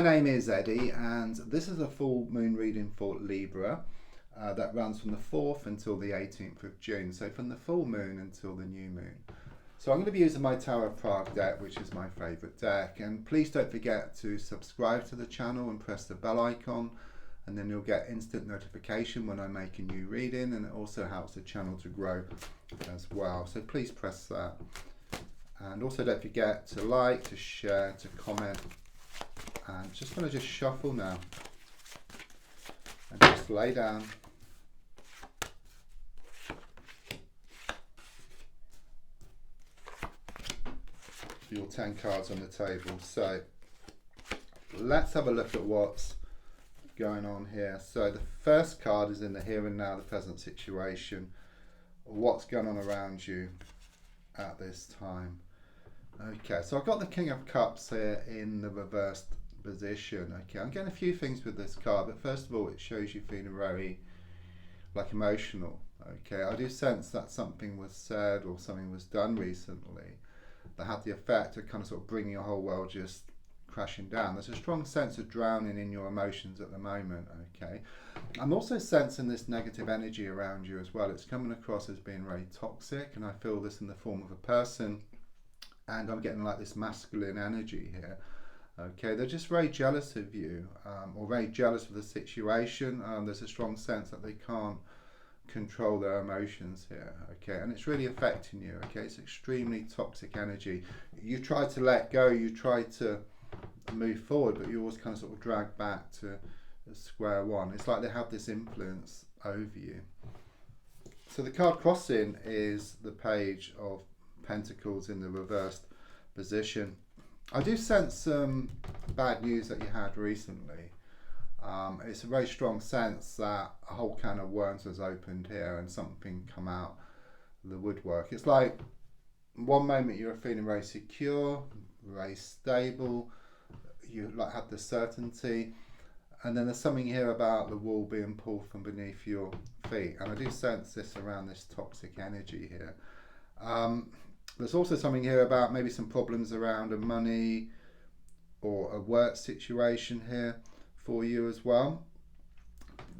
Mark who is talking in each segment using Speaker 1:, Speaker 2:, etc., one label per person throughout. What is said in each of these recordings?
Speaker 1: My name is Eddie, and this is a full moon reading for Libra that runs from the 4th until the 18th of June, so from the full moon until the new moon. So I'm going to be using my Tower of Prague deck, which is my favourite deck, and please don't forget to subscribe to the channel and press the bell icon, and then you'll get instant notification when I make a new reading, and it also helps the channel to grow as well, so please press that. And also don't forget to like, to share, to comment. And just going to just shuffle now and just lay down. Your 10 cards on the table. So let's have a look at what's going on here. So the first card is in the here and now, the present situation. What's going on around you at this time? Okay, so I've got the King of Cups here in the reversed position. Okay, I'm getting a few things with this card, but first of all, it shows you feeling very emotional. Okay, I do sense that something was said or something was done recently that had the effect of kind of sort of bringing your whole world just crashing down. There's a strong sense of drowning in your emotions at the moment. Okay, I'm also sensing this negative energy around you as well. It's coming across as being very toxic, and I feel this in the form of a person. And I'm getting like this masculine energy here. Okay, they're just very jealous of you, or very jealous of the situation. There's a strong sense that they can't control their emotions here. Okay, and it's really affecting you. Okay, it's extremely toxic energy. You try to let go, you try to move forward, but you always kind of sort of drag back to square one. It's like they have this influence over you. So the card crossing is the Page of Pentacles in the reversed position. I do sense some bad news that you had recently. It's a very strong sense that a whole can of worms has opened here and something come out the woodwork. It's like one moment you're feeling very secure, very stable, you like have the certainty, and then there's something here about the wool being pulled from beneath your feet, and I do sense this around this toxic energy here. There's also something here about maybe some problems around a money or a work situation here for you as well.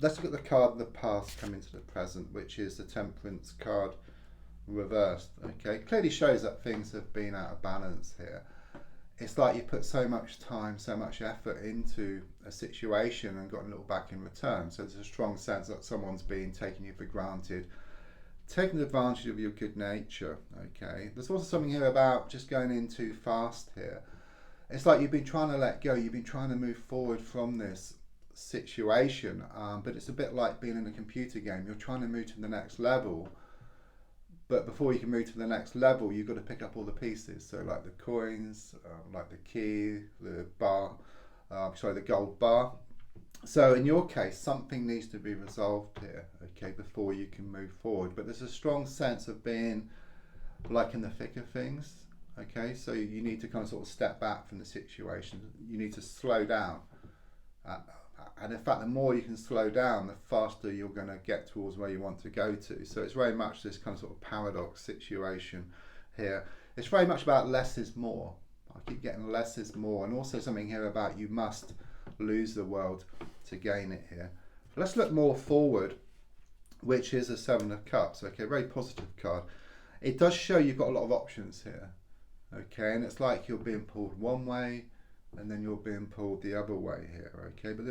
Speaker 1: Let's look at the card of the past coming to the present, which is the Temperance card reversed. Okay, clearly shows that things have been out of balance here. It's like you put so much time, so much effort into a situation and got a little back in return. So there's a strong sense that someone's been taking you for granted, taking advantage of your good nature. Okay, there's also something here about just going in too fast here. It's like you've been trying to let go, you've been trying to move forward from this situation, but it's a bit like being in a computer game. You're trying to move to the next level, but before you can move to the next level, you've got to pick up all the pieces. So like the coins, like the key, the bar, the gold bar. So in your case, something needs to be resolved here, okay, before you can move forward. But there's a strong sense of being like in the thick of things, okay? So you need to kind of sort of step back from the situation. You need to slow down. And in fact, the more you can slow down, the faster you're going to get towards where you want to go to. So it's very much this kind of sort of paradox situation here. It's very much about less is more. I keep getting less is more. And also something here about you must lose the world to gain it here. Let's look more forward, which is a 7 of Cups. Okay, very positive card. It does show you've got a lot of options here. Okay, and it's like you're being pulled one way and then you're being pulled the other way here. Okay, but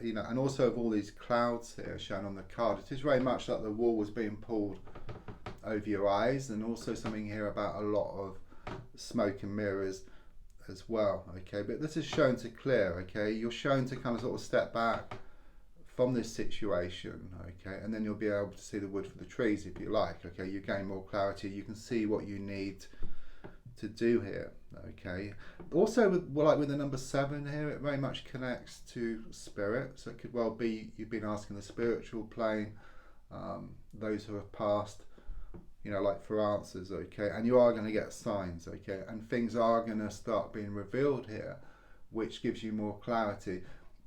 Speaker 1: you know, and also of all these clouds here shown on the card, it is very much like the wool was being pulled over your eyes, and also something here about a lot of smoke and mirrors as well. Okay, but this is shown to clear. Okay, you're shown to kind of sort of step back from this situation. Okay, and then you'll be able to see the wood for the trees if you like. Okay, you gain more clarity, you can see what you need to do here. Okay, also with the number 7 here, it very much connects to spirit, so it could well be you've been asking the spiritual plane, those who have passed, you know, like for answers. Okay, and you are going to get signs. Okay, and things are going to start being revealed here, which gives you more clarity.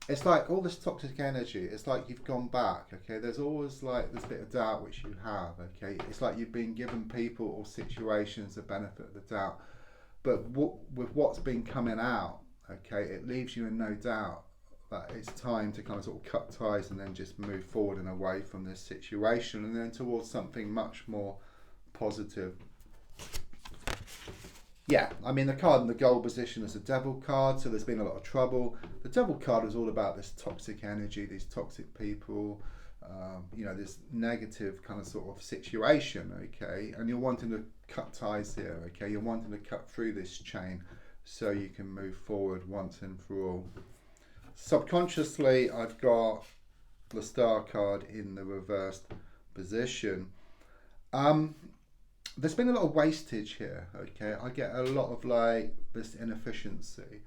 Speaker 1: It's like all this toxic energy, it's like you've gone back. Okay, there's always like this bit of doubt which you have. Okay, it's like you've been given people or situations the benefit of the doubt, but with what's been coming out, Okay, it leaves you in no doubt that it's time to kind of sort of cut ties and then just move forward and away from this situation and then towards something much more positive. Yeah, I mean, the card in the gold position is a devil card, so there's been a lot of trouble. The devil card is all about this toxic energy, these toxic people, this negative kind of sort of situation, okay? And you're wanting to cut ties here, okay? You're wanting to cut through this chain so you can move forward once and for all. Subconsciously, I've got the Star card in the reversed position. There's been a lot of wastage here, okay? I get a lot of like this inefficiency.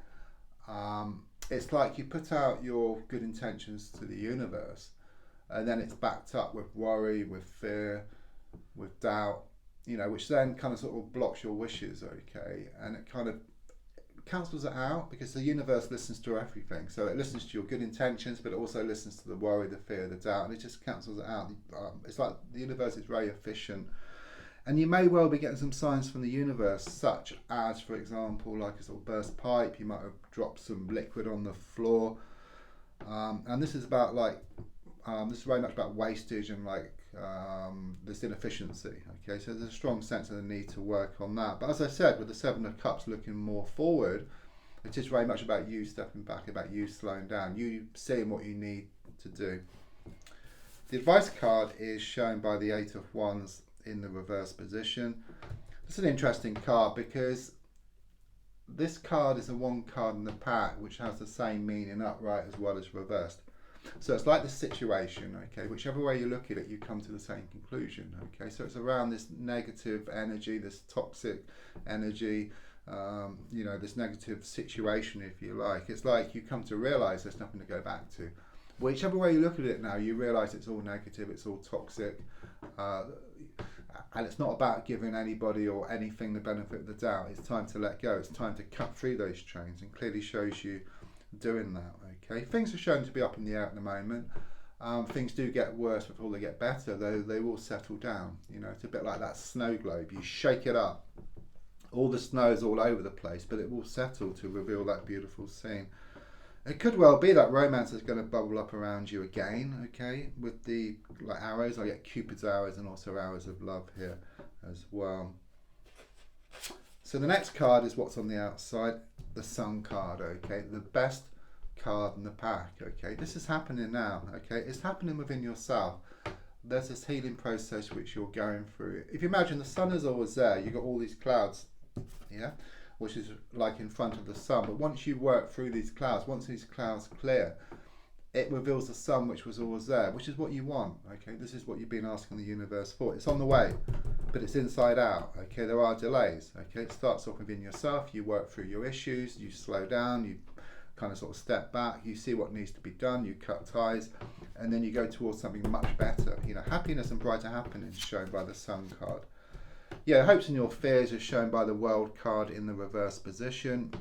Speaker 1: It's like you put out your good intentions to the universe and then it's backed up with worry, with fear, with doubt, which then kind of sort of blocks your wishes, okay? And it kind of cancels it out because the universe listens to everything. So it listens to your good intentions, but it also listens to the worry, the fear, the doubt, and it just cancels it out. It's like the universe is very efficient. And you may well be getting some signs from the universe, such as, for example, like a sort of burst pipe. You might have dropped some liquid on the floor. And this is about this is very much about wastage and this inefficiency. Okay, so there's a strong sense of the need to work on that. But as I said, with the Seven of Cups looking more forward, it is very much about you stepping back, about you slowing down, you seeing what you need to do. The advice card is shown by the Eight of Wands in the reverse position. It's an interesting card because this card is the one card in the pack which has the same meaning upright as well as reversed. So it's like this situation, okay, whichever way you look at it, you come to the same conclusion, okay? So it's around this negative energy, this toxic energy, this negative situation, if you like. It's like you come to realise there's nothing to go back to. Whichever way you look at it now, you realise it's all negative, it's all toxic, and it's not about giving anybody or anything the benefit of the doubt. It's time to let go. It's time to cut through those chains, and clearly shows you doing that, okay? Things are shown to be up in the air at the moment. Things do get worse before they get better, though they will settle down. It's a bit like that snow globe. You shake it up. All the snow is all over the place, but it will settle to reveal that beautiful scene. It could well be that romance is going to bubble up around you again, okay? With the arrows, I get Cupid's arrows and also arrows of love here as well. So the next card is what's on the outside, the Sun card, okay? The best card in the pack, okay? This is happening now, okay? It's happening within yourself. There's this healing process which you're going through. If you imagine the sun is always there, you've got all these clouds, yeah? Which is like in front of the sun. But once you work through these clouds, once these clouds clear, it reveals the sun which was always there, which is what you want, okay? This is what you've been asking the universe for. It's on the way, but it's inside out, okay? There are delays, okay? It starts off within yourself. You work through your issues, you slow down, you kind of sort of step back, you see what needs to be done, you cut ties, and then you go towards something much better. Happiness and brighter happenings shown by the Sun card. Yeah, hopes and your fears are shown by the World card in the reverse position.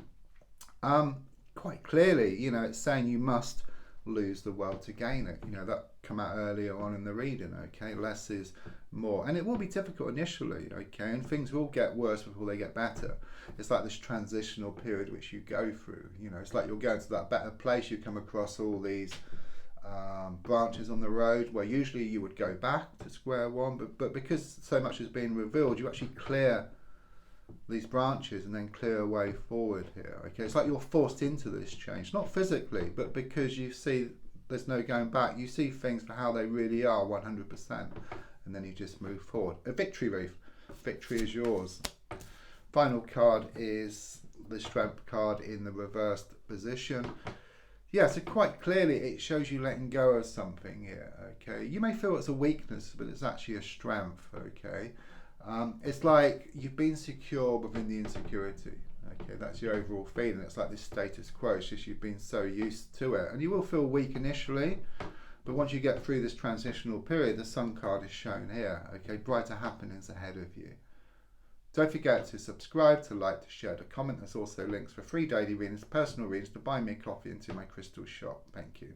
Speaker 1: Quite clearly, it's saying you must lose the world to gain it. That come out earlier on in the reading, okay? Less is more. And it will be difficult initially, okay? And things will get worse before they get better. It's like this transitional period which you go through. It's like you're going to that better place. You come across all these branches on the road where usually you would go back to square one, but because so much has been revealed, you actually clear these branches and then clear a way forward here, okay? It's like you're forced into this change, not physically, but because you see there's no going back. You see things for how they really are, 100%, and then you just move forward. A victory wreath. Victory is yours. Final card is the Strength card in the reversed position. Yeah, so quite clearly it shows you letting go of something here, okay? You may feel it's a weakness, but it's actually a strength, okay? It's like you've been secure within the insecurity, okay? That's your overall feeling. It's like this status quo. It's just you've been so used to it. And you will feel weak initially, but once you get through this transitional period, the Sun card is shown here, okay? Brighter happenings ahead of you. Don't forget to subscribe, to like, to share, to comment. There's also links for free daily readings, personal readings, to buy me a coffee, and to my crystal shop. Thank you.